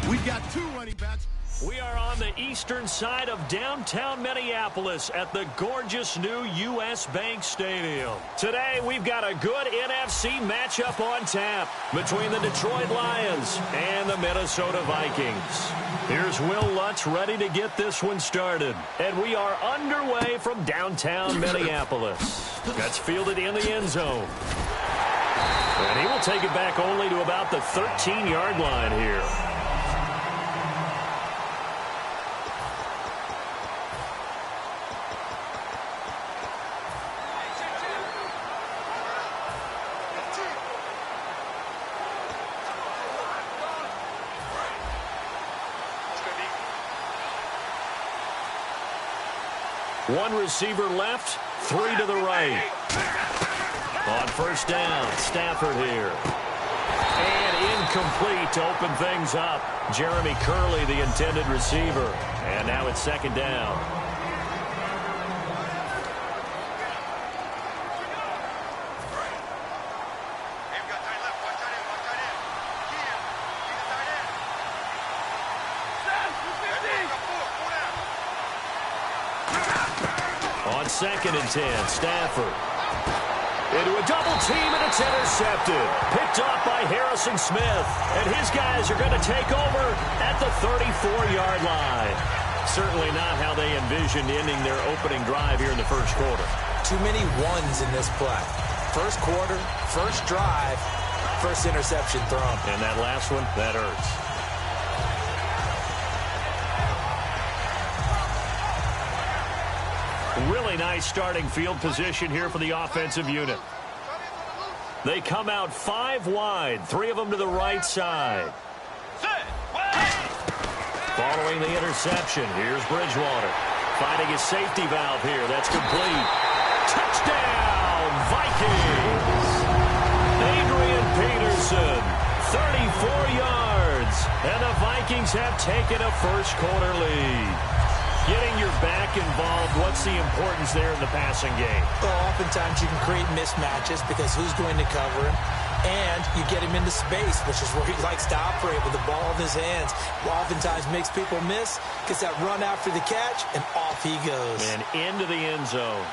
We've got two running backs. We are on the eastern side of downtown Minneapolis at the gorgeous new U.S. Bank Stadium. Today, we've got a good NFC matchup on tap between the Detroit Lions and the Minnesota Vikings. Here's Will Lutz ready to get this one started. And we are underway from downtown Minneapolis. That's fielded in the end zone. And he will take it back only to about the 13-yard line here. One receiver left, three to the right. On first down, Stafford here. And incomplete to open things up. Jeremy Curley, the intended receiver. And now it's second down. On 2nd and 10, Stafford. Into a double team, and it's intercepted. Picked off by Harrison Smith. And his guys are going to take over at the 34-yard line. Certainly not how they envisioned ending their opening drive here in the first quarter. Too many ones in this play. First quarter, first drive, first interception thrown. And that last one, that hurts. Really nice starting field position here for the offensive unit. They come out 5 wide, 3 of them to the right side. Following the interception, here's Bridgewater. Finding his safety valve here. That's complete. Touchdown, Vikings! Adrian Peterson, 34 yards. And the Vikings have taken a first quarter lead. Getting your back involved, what's the importance there in the passing game? Well, oftentimes you can create mismatches because who's going to cover him? And you get him into space, which is where he likes to operate with the ball in his hands. Oftentimes makes people miss, gets that run after the catch, and off he goes. And into the end zone.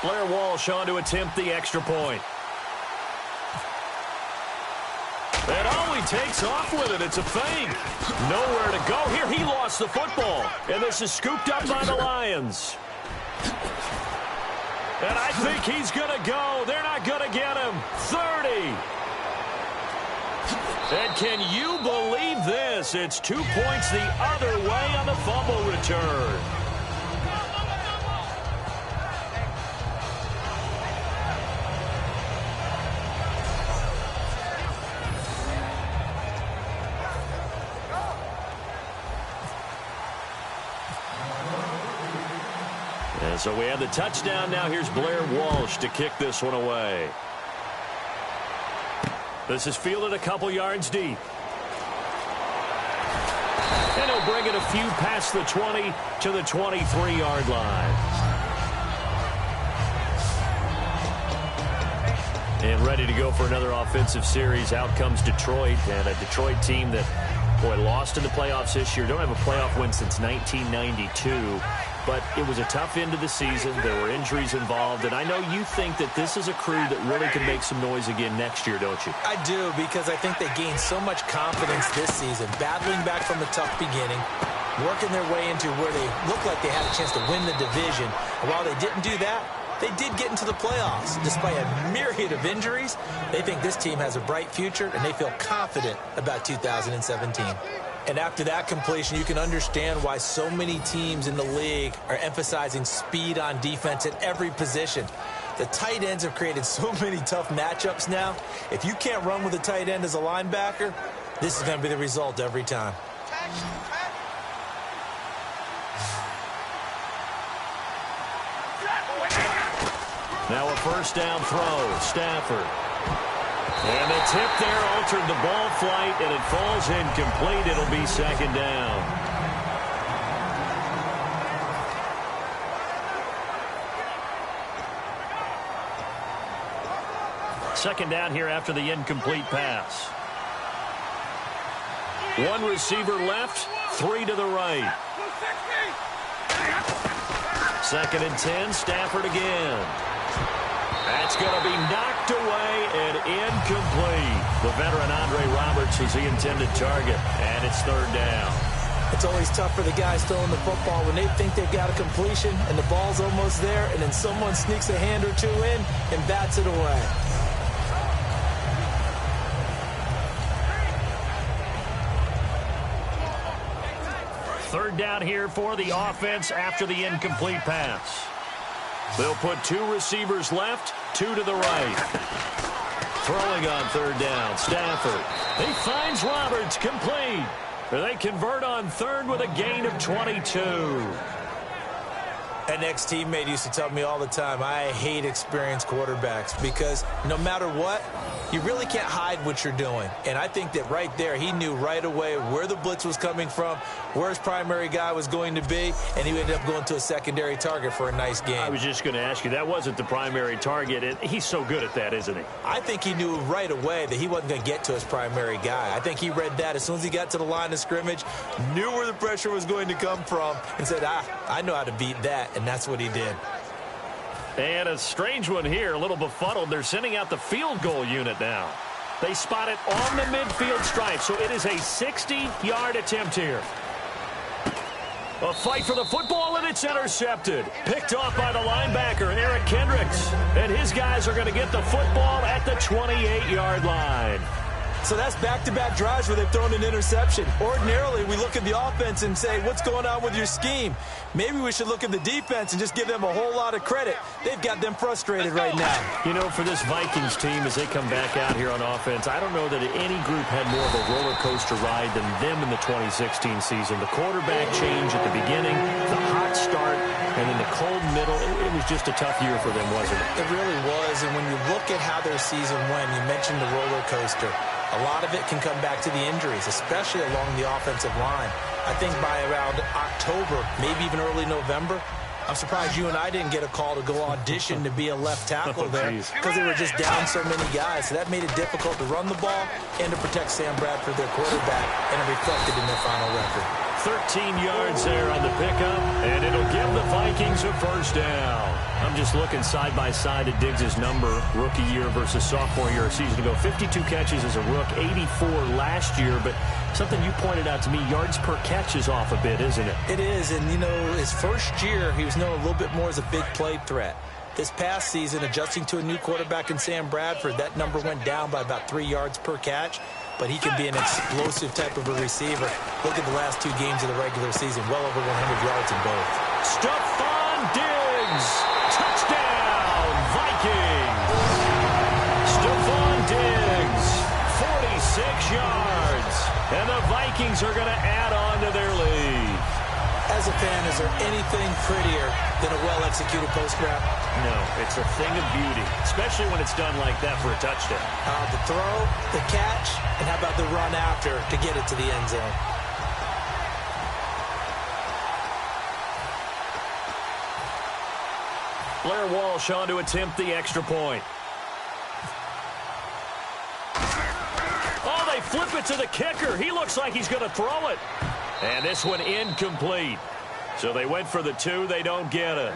Blair Walsh on to attempt the extra point. And oh, he takes off with it. It's a fake. Nowhere to go. Here he lost the football. And this is scooped up by the Lions. And I think he's going to go. They're not going to get him. 30. And can you believe this? It's 2 points the other way on the fumble return. And so we have the touchdown. Now here's Blair Walsh to kick this one away. This is fielded a couple yards deep. And he'll bring it a few past the 20 to the 23-yard line. And ready to go for another offensive series. Out comes Detroit, and a Detroit team that, boy, lost in the playoffs this year. Don't have a playoff win since 1992. But it was a tough end of the season. There were injuries involved. And I know you think that this is a crew that really can make some noise again next year, don't you? I do, because I think they gained so much confidence this season, battling back from a tough beginning, working their way into where they looked like they had a chance to win the division. And while they didn't do that, they did get into the playoffs. Despite a myriad of injuries, they think this team has a bright future, and they feel confident about 2017. And after that completion, you can understand why so many teams in the league are emphasizing speed on defense at every position. The tight ends have created so many tough matchups now. If you can't run with a tight end as a linebacker, this is going to be the result every time. Now a first down throw. Stafford. And the tip there altered the ball flight, and it falls incomplete. It'll be second down. Second down here after the incomplete pass. One receiver left, three to the right. Second and 10, Stafford again. That's going to be knocked away and incomplete. The veteran Andre Roberts is the intended target, and it's third down. It's always tough for the guys throwing the football when they think they've got a completion and the ball's almost there, and then someone sneaks a hand or two in and bats it away. Third down here for the offense after the incomplete pass. They'll put two receivers left, two to the right. Throwing on third down, Stafford. He finds Roberts, complete. They convert on third with a gain of 22. An ex-teammate used to tell me all the time, I hate experienced quarterbacks because no matter what, you really can't hide what you're doing. And I think that right there, he knew right away where the blitz was coming from, where his primary guy was going to be, and he ended up going to a secondary target for a nice game. I was just going to ask you, that wasn't the primary target. He's so good at that, isn't he? I think he knew right away that he wasn't going to get to his primary guy. I think he read that as soon as he got to the line of scrimmage, knew where the pressure was going to come from, and said, I know how to beat that. And that's what he did. And a strange one here, a little befuddled. They're sending out the field goal unit now. They spot it on the midfield stripe, so it is a 60-yard attempt here. A fight for the football, and it's intercepted. Picked off by the linebacker, Eric Kendricks. And his guys are going to get the football at the 28-yard line. So that's back-to-back drives where they've thrown an interception. Ordinarily, we look at the offense and say, what's going on with your scheme? Maybe we should look at the defense and just give them a whole lot of credit. They've got them frustrated right now. You know, for this Vikings team, as they come back out here on offense, I don't know that any group had more of a roller coaster ride than them in the 2016 season. The quarterback change at the beginning, the hot start, and then the cold middle. It was just a tough year for them, wasn't it? It really was, and when you look at how their season went, you mentioned the roller coaster. A lot of it can come back to the injuries, especially along the offensive line. I think by around October, maybe even early November, I'm surprised you and I didn't get a call to go audition to be a left tackle there because they were just down so many guys. So that made it difficult to run the ball and to protect Sam Bradford, their quarterback, and it reflected in their final record. 13 yards there on the pickup, and it'll give the Vikings a first down. I'm just looking side by side at Diggs' number, rookie year versus sophomore year a season ago. 52 catches as a rook, 84 last year, but something you pointed out to me, yards per catch is off a bit, isn't it? It is, and you know, his first year, he was known a little bit more as a big play threat. This past season, adjusting to a new quarterback in Sam Bradford, that number went down by about 3 yards per catch. But he can be an explosive type of a receiver. Look at the last 2 games of the regular season, well over 100 yards in both. Stephon Diggs, touchdown, Vikings. Stephon Diggs, 46 yards. And the Vikings are going to add on to their lead. As a fan, is there anything prettier than a well-executed post route? No, it's a thing of beauty, especially when it's done like that for a touchdown. The throw, the catch, and how about the run after to get it to the end zone? Blair Walsh on to attempt the extra point. Oh, they flip it to the kicker. He looks like he's going to throw it. And this one incomplete. So they went for the 2. They don't get it.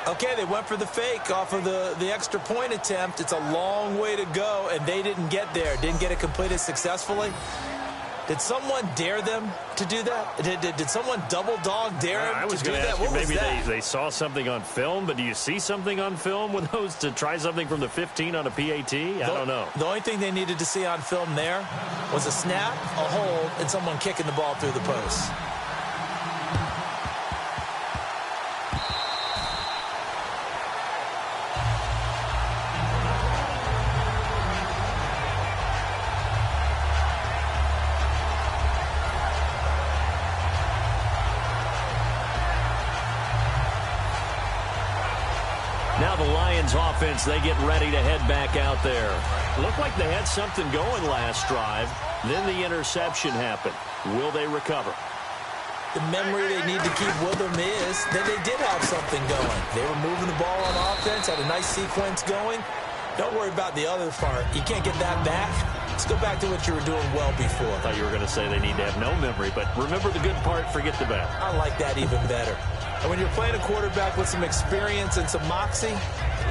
Okay, they went for the fake off of the extra point attempt. It's a long way to go, and they didn't get there. Didn't get it completed successfully. Did someone dare them to do that? Did someone double dog dare them to do that? What was that? Maybe they saw something on film, but do you see something on film with those to try something from the 15 on a PAT? I don't know. The only thing they needed to see on film there was a snap, a hold, and someone kicking the ball through the post. Now the Lions offense, they get ready to head back out there. Looked like they had something going last drive. Then the interception happened. Will they recover? The memory they need to keep with them is that they did have something going. They were moving the ball on offense, had a nice sequence going. Don't worry about the other part. You can't get that back. Let's go back to what you were doing well before. I thought you were going to say they need to have no memory, but remember the good part, forget the bad. I like that even better. And when you're playing a quarterback with some experience and some moxie,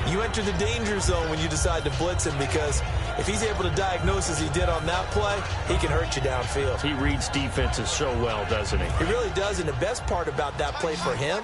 you enter the danger zone when you decide to blitz him, because if he's able to diagnose as he did on that play, he can hurt you downfield. He reads defenses so well, doesn't he? He really does, and the best part about that play for him,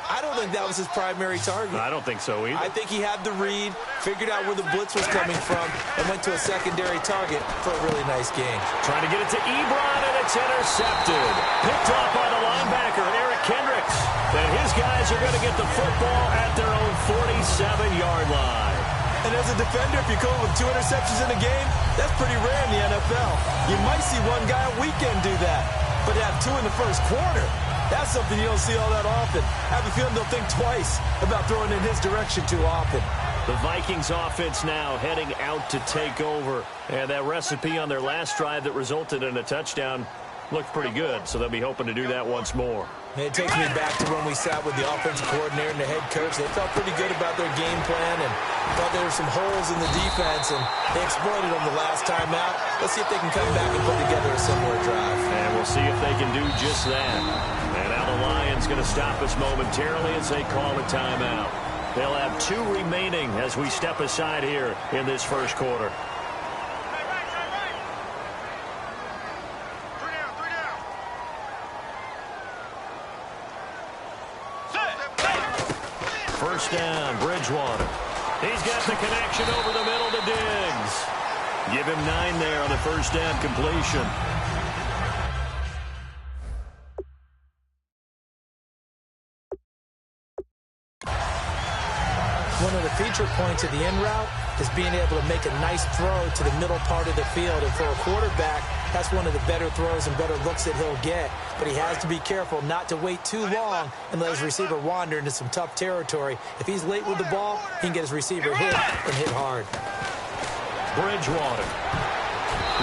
I don't think that was his primary target. I don't think so either. I think he had the read, figured out where the blitz was coming from, and went to a secondary target for a really nice game. Trying to get it to Ebron, and it's intercepted. Picked off by the linebacker, Eric Kendricks. And his guys are going to get the football at their own 47-yard line. And as a defender, if you come with 2 interceptions in a game, that's pretty rare in the NFL. You might see one guy a weekend do that, but to have 2 in the first quarter, that's something you don't see all that often. I have a feeling they'll think twice about throwing in his direction too often. The Vikings offense now heading out to take over. And that recipe on their last drive that resulted in a touchdown looked pretty good, so they'll be hoping to do that once more. It takes me back to when we sat with the offensive coordinator and the head coach. They felt pretty good about their game plan and thought there were some holes in the defense, and they exploited them the last time out. Let's see if they can come back and put together a similar drive. And we'll see if they can do just that. And now the Lions going to stop us momentarily as they call a timeout. They'll have 2 remaining as we step aside here in this first quarter. First down, Bridgewater. He's got the connection over the middle to Diggs. Give him 9 there on the first down completion. One of the feature points of the in route is being able to make a nice throw to the middle part of the field. And for a quarterback, that's one of the better throws and better looks that he'll get. But he has to be careful not to wait too long and let his receiver wander into some tough territory. If he's late with the ball, he can get his receiver hit and hit hard. Bridgewater.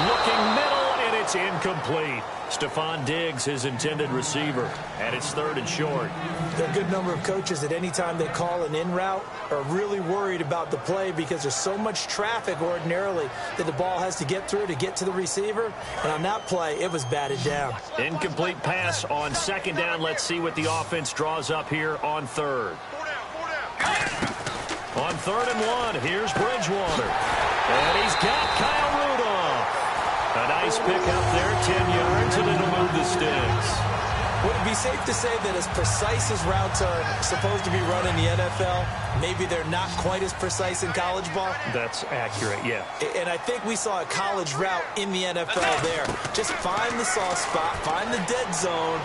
Looking middle, and it's incomplete. Stephon Diggs, his intended receiver, and it's 3rd and short. There are a good number of coaches that any time they call an in route are really worried about the play because there's so much traffic ordinarily that the ball has to get through to get to the receiver. And on that play, it was batted down. Incomplete pass on 2nd down. Let's see what the offense draws up here on 3rd. On 3rd and 1, here's Bridgewater. And he's got Kyle Rudolph. A nice pick up there, 10 yards, and it'll move the sticks. Would it be safe to say that as precise as routes are supposed to be run in the NFL, maybe they're not quite as precise in college ball? That's accurate, yeah. And I think we saw a college route in the NFL there. Just find the soft spot, find the dead zone,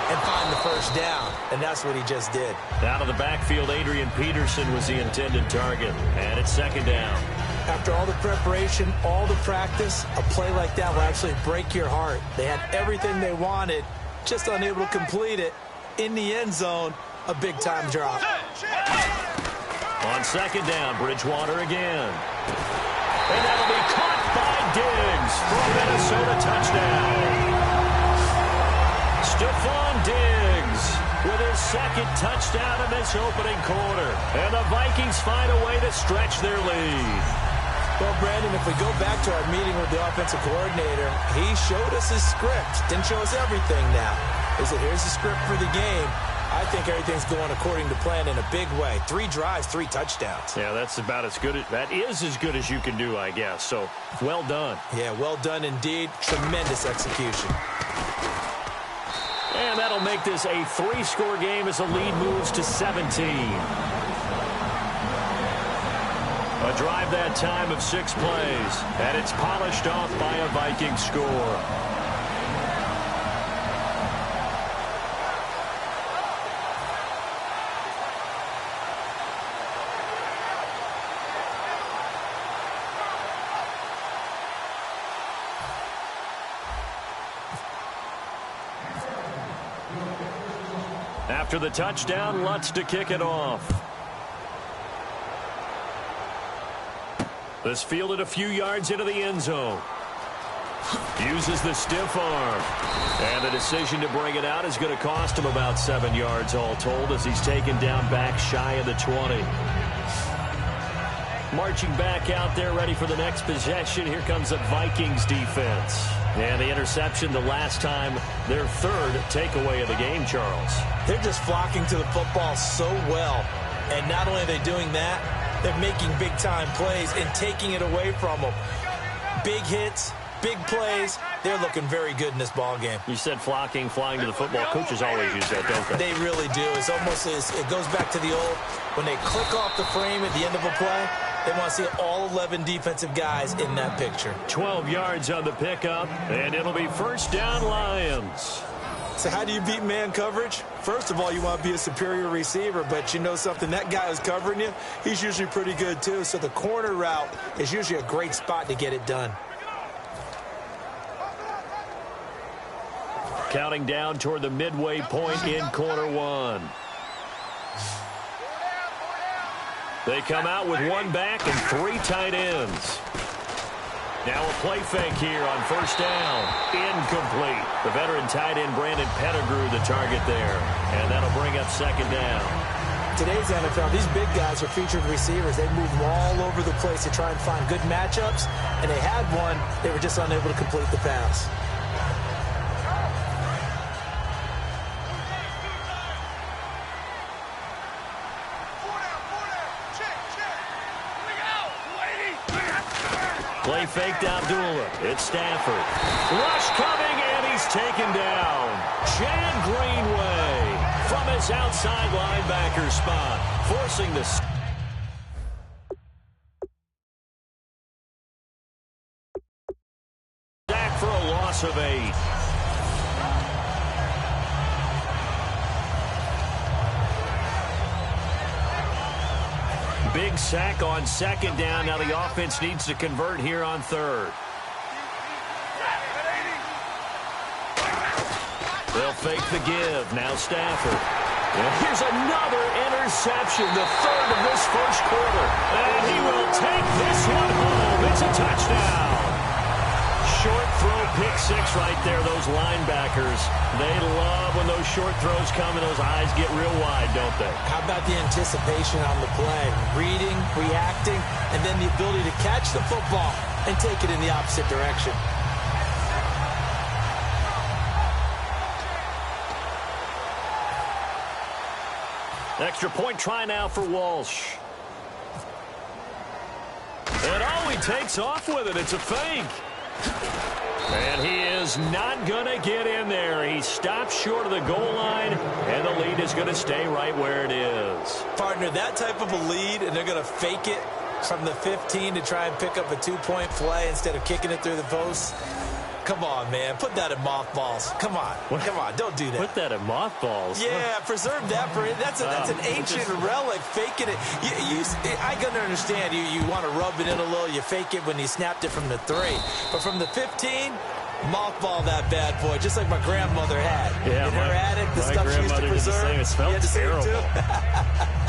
and find the first down. And that's what he just did. Out of the backfield, Adrian Peterson was the intended target. And it's 2nd down. After all the preparation, all the practice, a play like that will actually break your heart. They had everything they wanted, just unable to complete it. In the end zone, a big-time drop. On 2nd down, Bridgewater again. And that'll be caught by Diggs for a Minnesota touchdown. Stephon Diggs with his 2nd touchdown in this opening quarter. And the Vikings find a way to stretch their lead. Well, Brandon, if we go back to our meeting with the offensive coordinator, he showed us his script. Didn't show us everything now. He said, here's the script for the game. I think everything's going according to plan in a big way. 3 drives, 3 touchdowns. Yeah, that's about as good. That is as good as you can do, I guess. So, well done. Yeah, well done indeed. Tremendous execution. And that'll make this a 3-score game as the lead moves to 17. A drive that time of 6 plays, and it's polished off by a Viking score. After the touchdown, Lutz to kick it off. This fielded a few yards into the end zone. Uses the stiff arm. And the decision to bring it out is going to cost him about 7 yards all told as he's taken down back shy of the 20. Marching back out there, ready for the next possession. Here comes the Vikings defense. And the interception the last time, their third takeaway of the game, Charles. They're just flocking to the football so well. And not only are they doing that, they're making big-time plays and taking it away from them. Big hits, big plays. They're looking very good in this ball game. You said flocking, flying to the football. Coaches always use that, don't they? They really do. It's almost, it goes back to the old, when they click off the frame at the end of a play, they want to see all 11 defensive guys in that picture. 12 yards on the pickup, and it'll be first down Lions. So how do you beat man coverage? First of all, you want to be a superior receiver, but you know something, that guy who's covering you, he's usually pretty good too. So the corner route is usually a great spot to get it done. Counting down toward the midway point in quarter one. They come out with one back and 3 tight ends. Now a play fake here on first down. Incomplete. The veteran tight end Brandon Pettigrew the target there. And that'll bring up second down. Today's NFL, these big guys are featured receivers. They move all over the place to try and find good matchups. And they had one. They were just unable to complete the pass. Play faked Abdullah. It's Stafford. Rush coming, and he's taken down. Chad Greenway from his outside linebacker spot, forcing the sack for a loss of 8. Big sack on second down. Now the offense needs to convert here on third. They'll fake the give. Now Stafford. And here's another interception, the third of this first quarter. And he will take this one home. It's a touchdown. Short throw, pick 6 right there. Those linebackers, they love when those short throws come and those eyes get real wide, don't they? How about the anticipation on the play? Reading, reacting, and then the ability to catch the football and take it in the opposite direction. Extra point try now for Walsh. And oh, he takes off with it. It's a fake. And he is not going to get in there. He stops short of the goal line, and the lead is going to stay right where it is. Partner, that type of a lead, and they're going to fake it from the 15 to try and pick up a 2-point play instead of kicking it through the post. Come on, man. Put that in mothballs. Come on. What? Come on. Don't do that. Put that in mothballs? Yeah, preserve that for it. That's an ancient relic. Faking it. I can understand. You want to rub it in a little. You fake it when you snapped it from the 3. But from the 15, mothball that bad boy, just like my grandmother had. Yeah, in her attic, the stuff she used to preserve. It smelled terrible.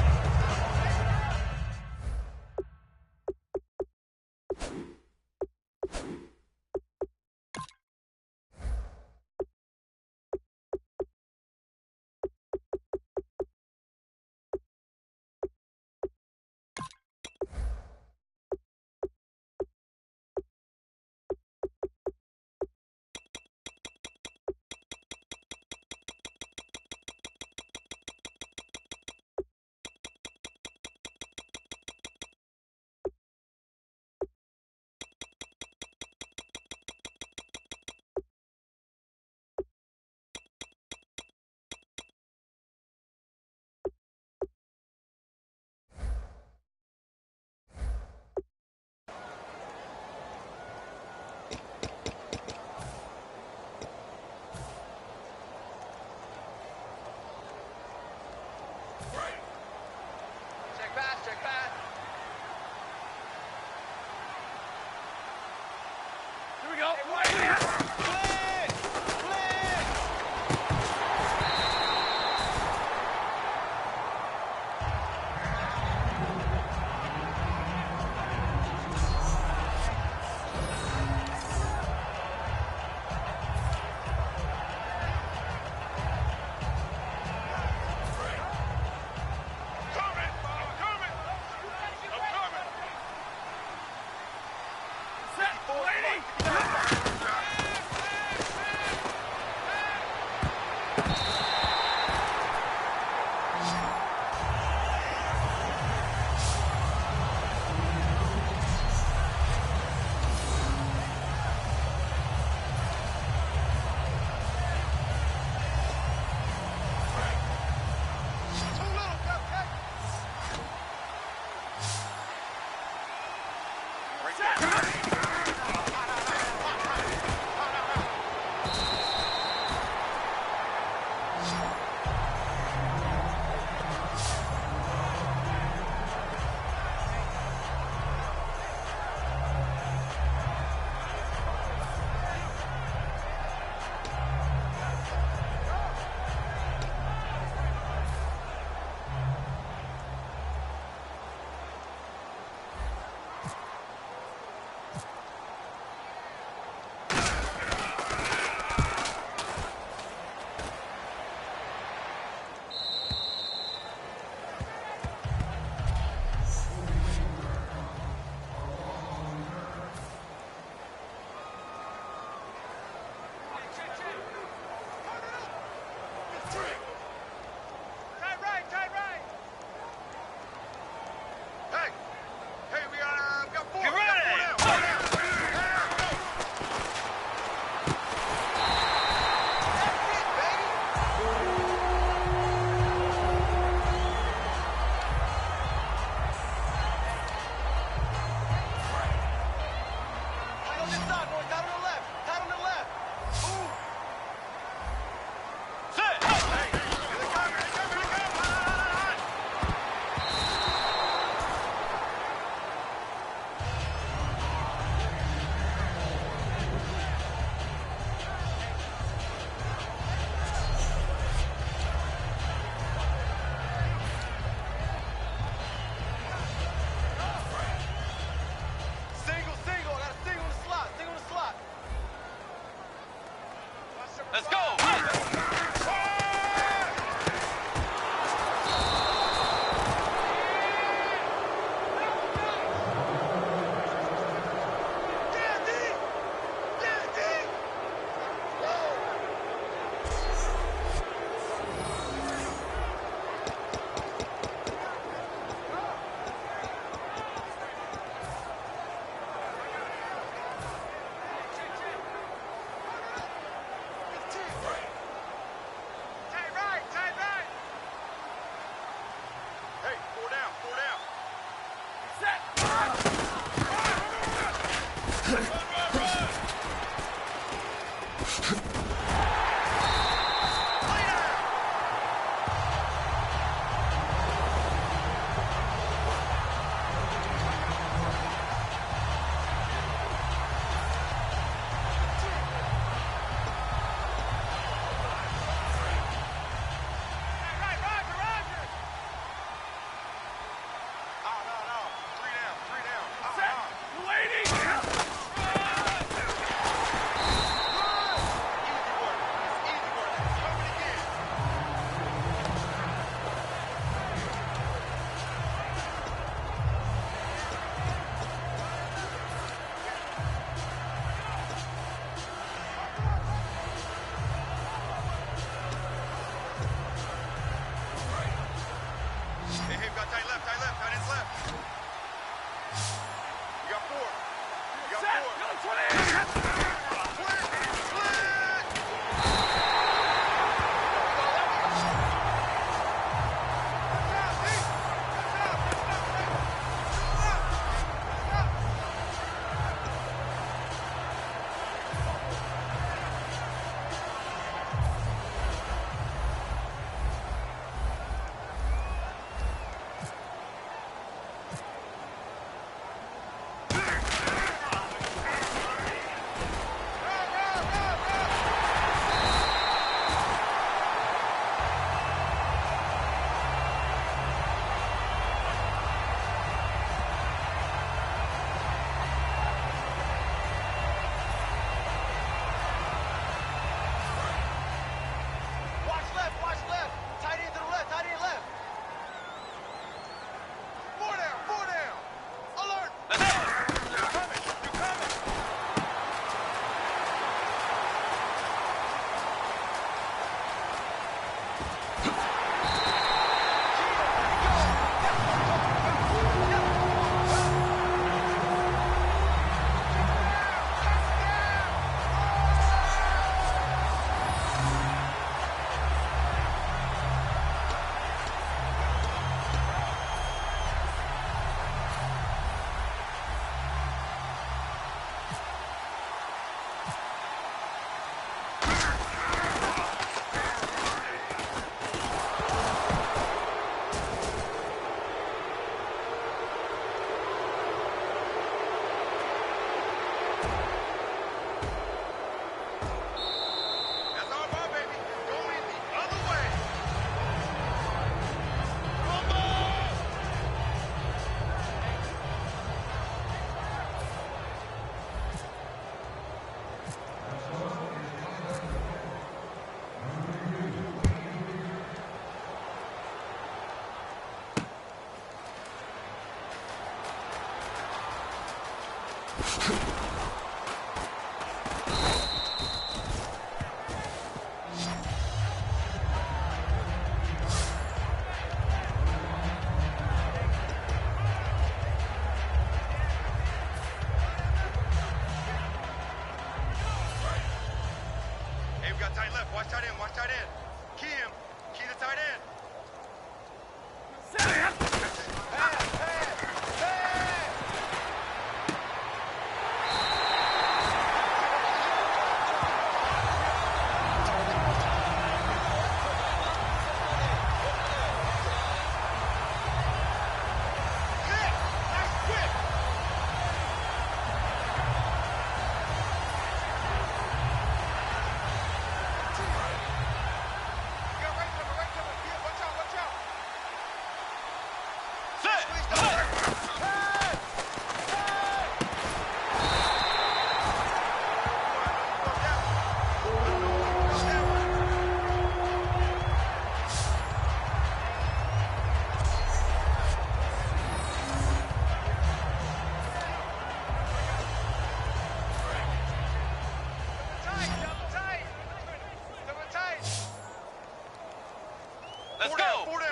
Let's go!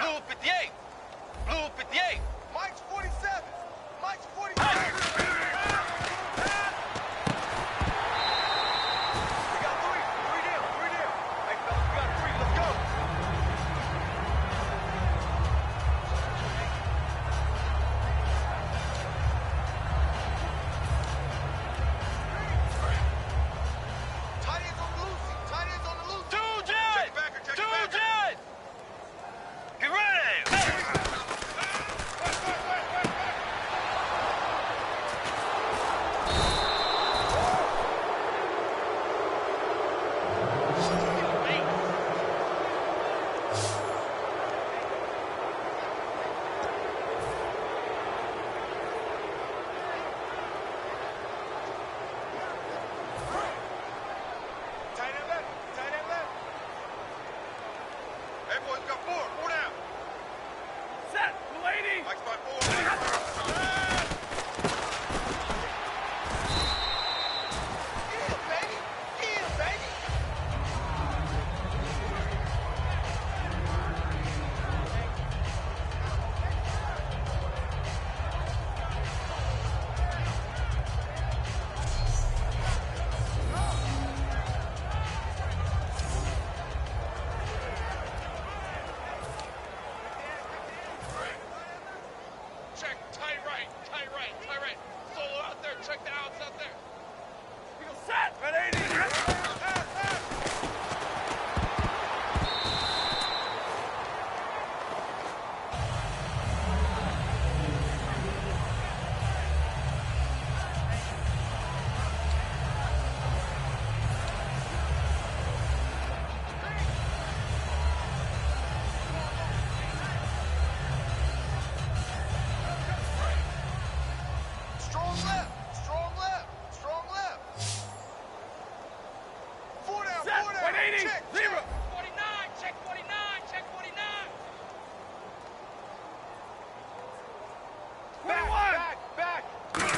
Blue 58! Blue 58! Mike's 47! Mike's 47! We got three! Three down! Three down! Hey, fellas, we got three. Let's go! Tight ends on the loose! Tight ends on the loose! Two Jed! Two Jed! Get ready! Tight end left! Tight end left! Hey, boys, we got four! Four down! Set! 280! Mike's by four! Yeah, baby! Yeah, baby! Check, tight right, tight right, tight right. Solo out there, check the outs out there. We go set! 180! Strong left! Strong left! Strong left! Four down! Set! Four down! 180! Check! Zero! Check. 49! Check 49! Check 49! Back! Back! Back!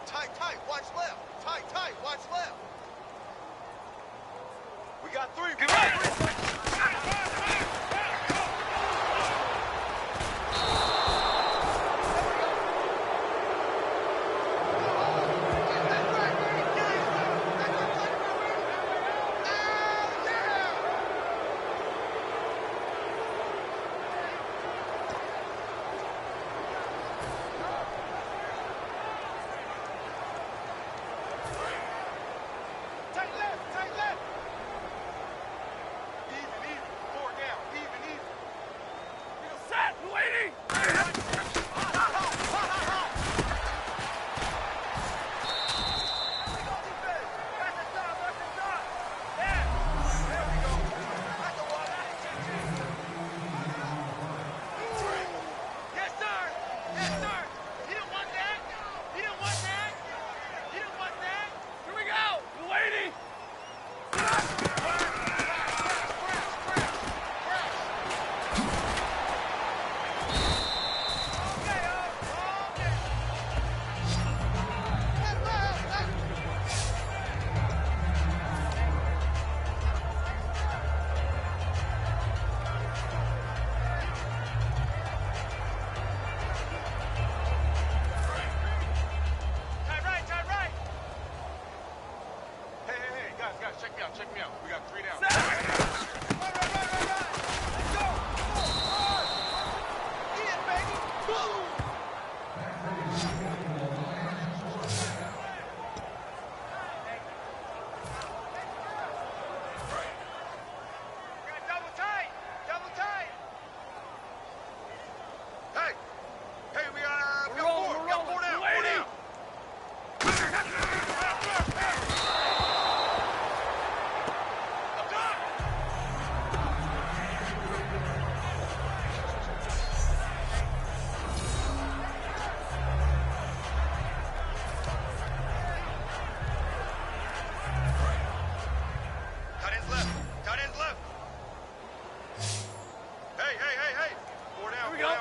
Tight, tight, watch left. Tight, tight, watch left. We got three. Get ready.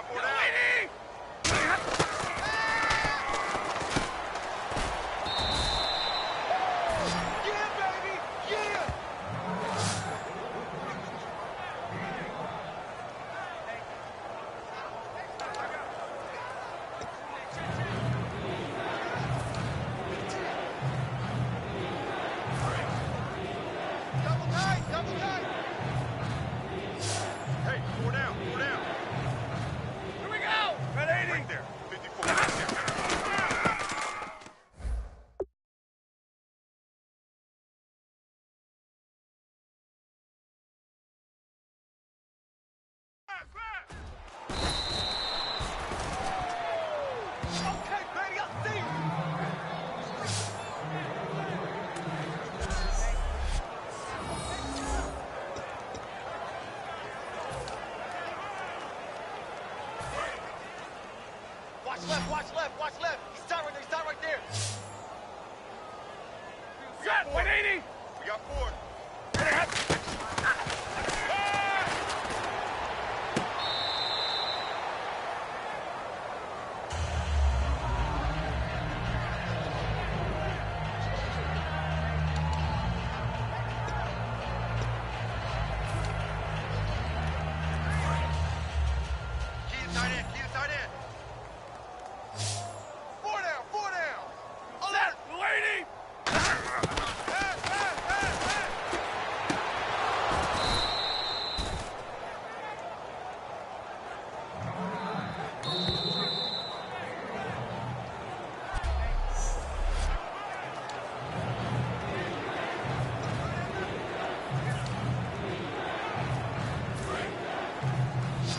Four down. Hey, four down, four down. Here we go. Red 80. Right there. 54. Right there. Okay, baby, I see you. Watch left, watch left, watch left. He's down right there, he's down right there. Set. 180. We got four. Key to tight end, key to tight end. Four down, four down. Set. 180. Pass, pass, pass, pass.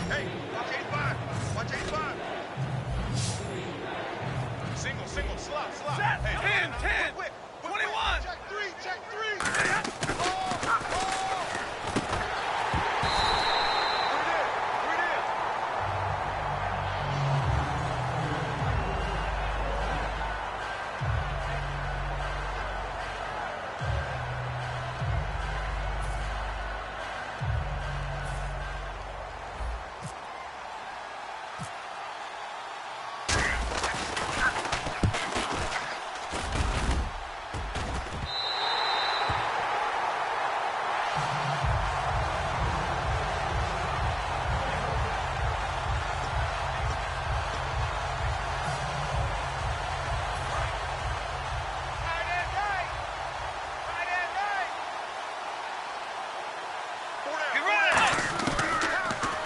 Hey, watch 85. Watch 85. Single, single, slot, slot. Set. Hey, 10, 10. quick, quick, 21. Check three, check three. Oh, oh. Three it is. Tight end right. Tight end right. Four down, Get four rid down. of it.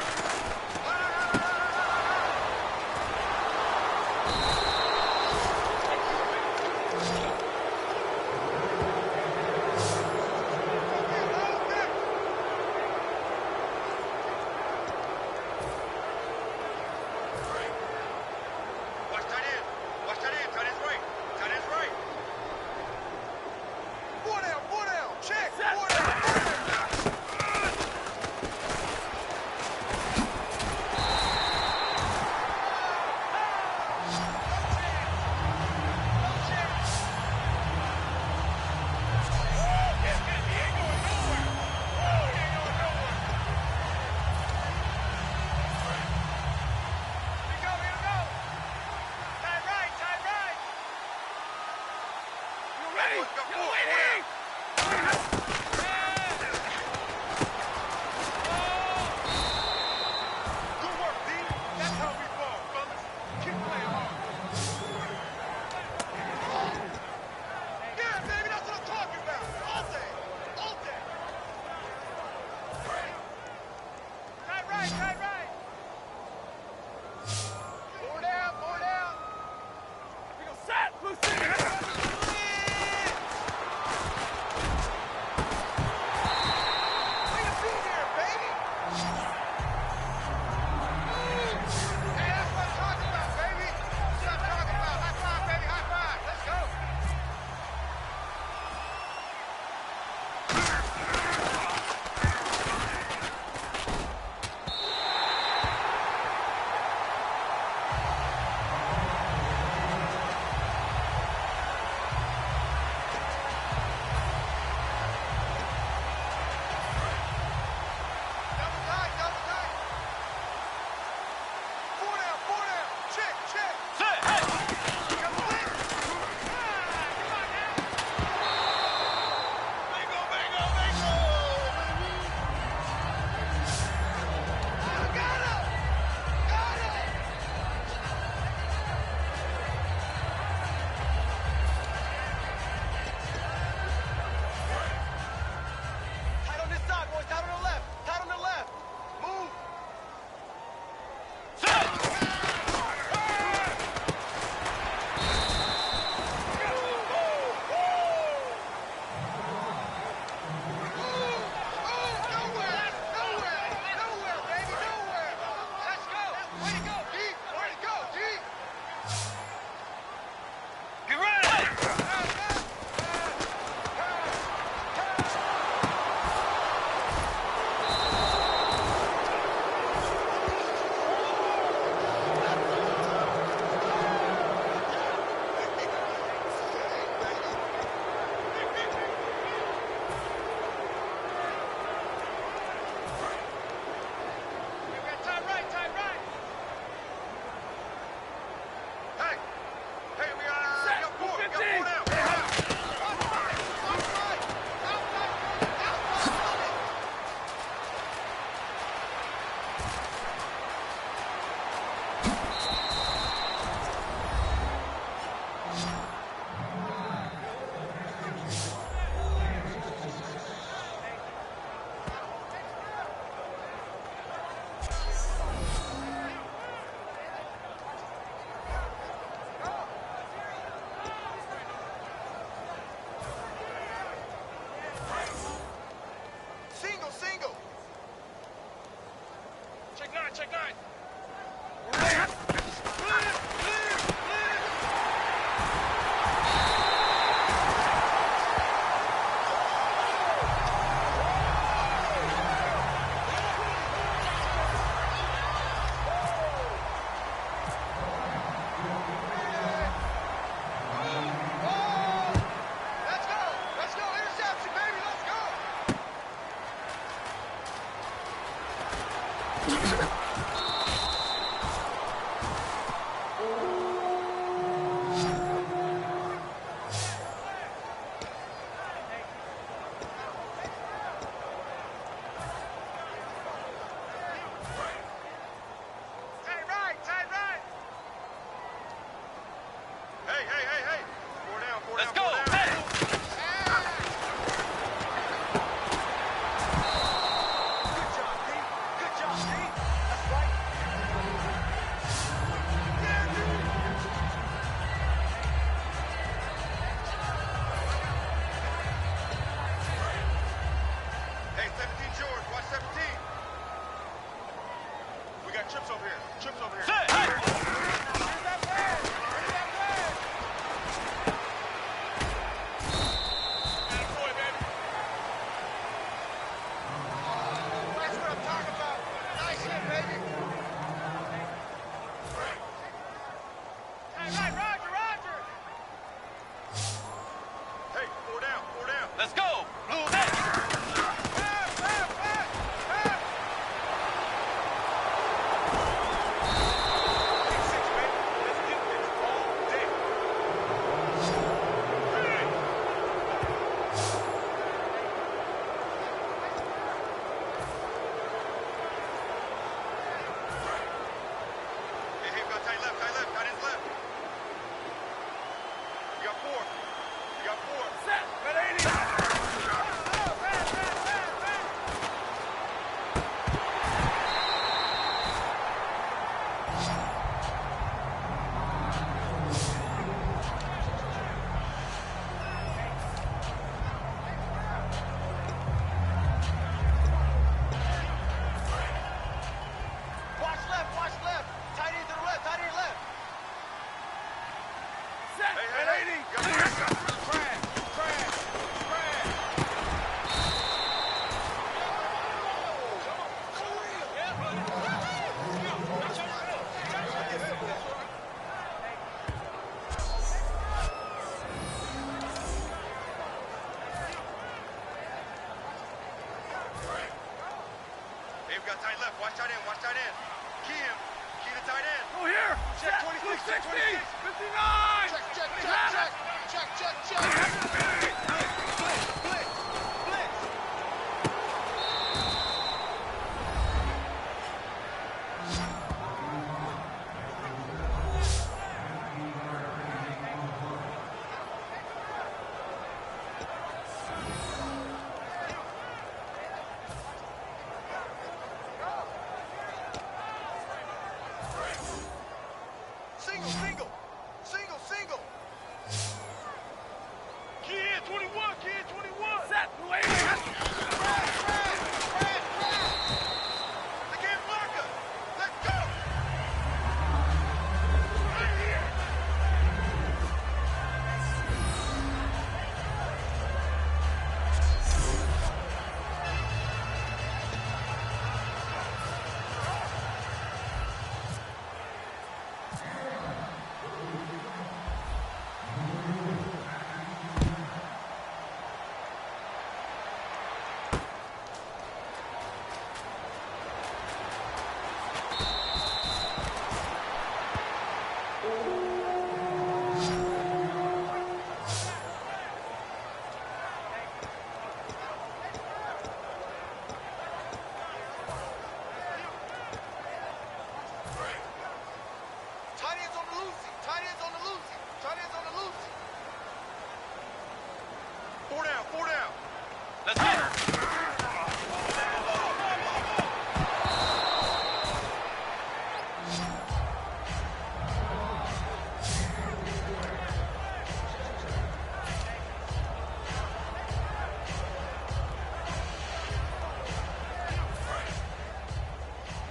Watch tight end. Watch tight end. Tight end's right. Tight end's right. Four down, four down. Check. Set. Four down, four down. Good work, D. That's how we ball, fellas. Keep playing hard. Yeah, baby, that's what I'm talking about. All day. All day. Tight right, tight right. Four down, four down. We go set. Blue city.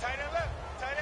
Tight end left. Tight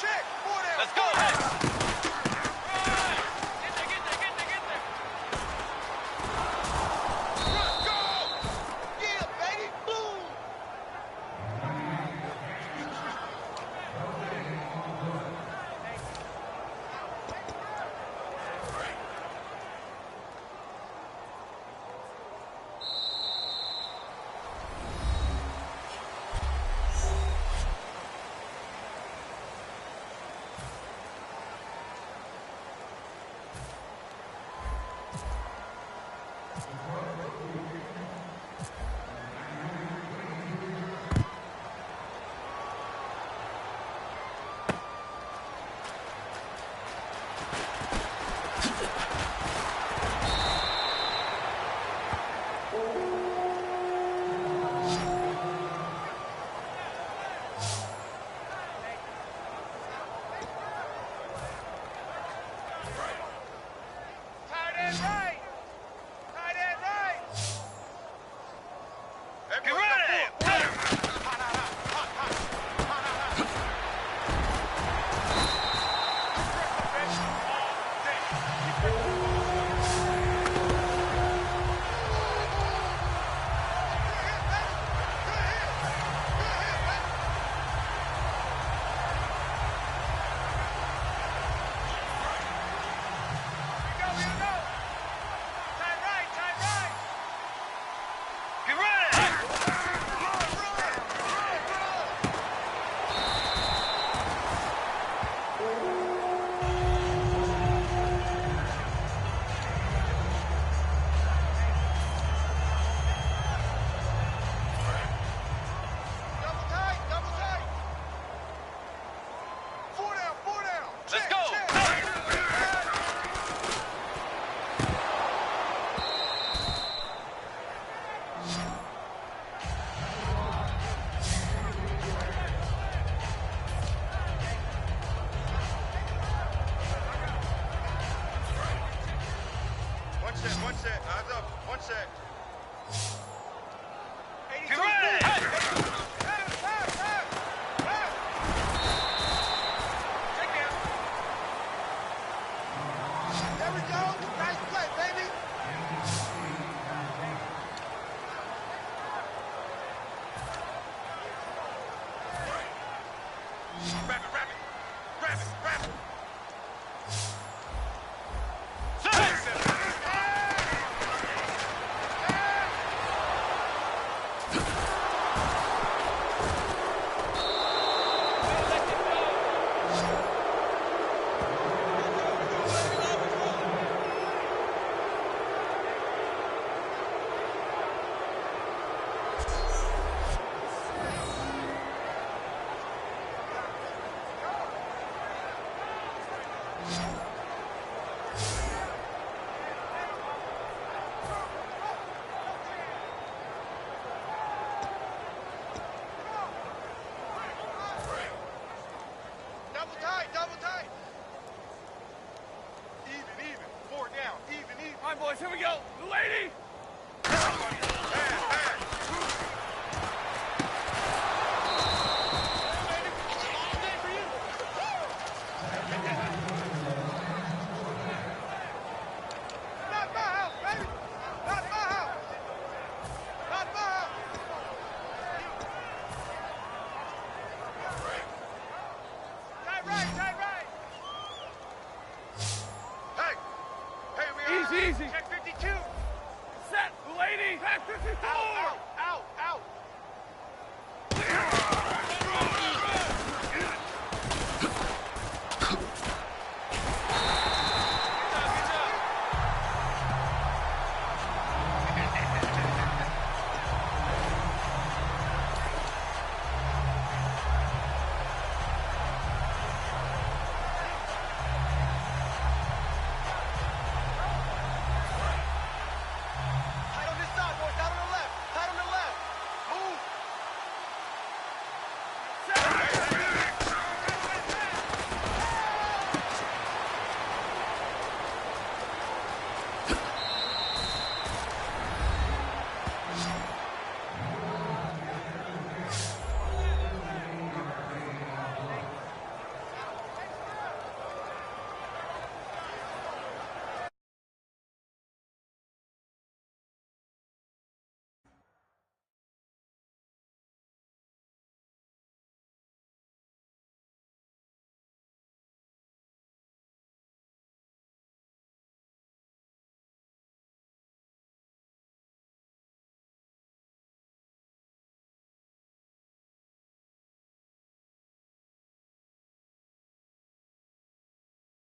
check. 4 down. Let's go. Get there. Run, go. Yeah, baby. Boom. Tight end right. Tight end right. Get ready. Get ready. Double tight, double tight. 4 down, 4 down. Let's Check, go. check. One set. Eyes up. One set. 82 Get ready. Pass. Check down. There we go. Nice play, baby. Rapid. Double tight. Even. 4 down. Even. All right, boys, here we go. The lady. Pass. Not my house, baby. Not my house. Not my house. Tight right. Hey, we are. Easy. Check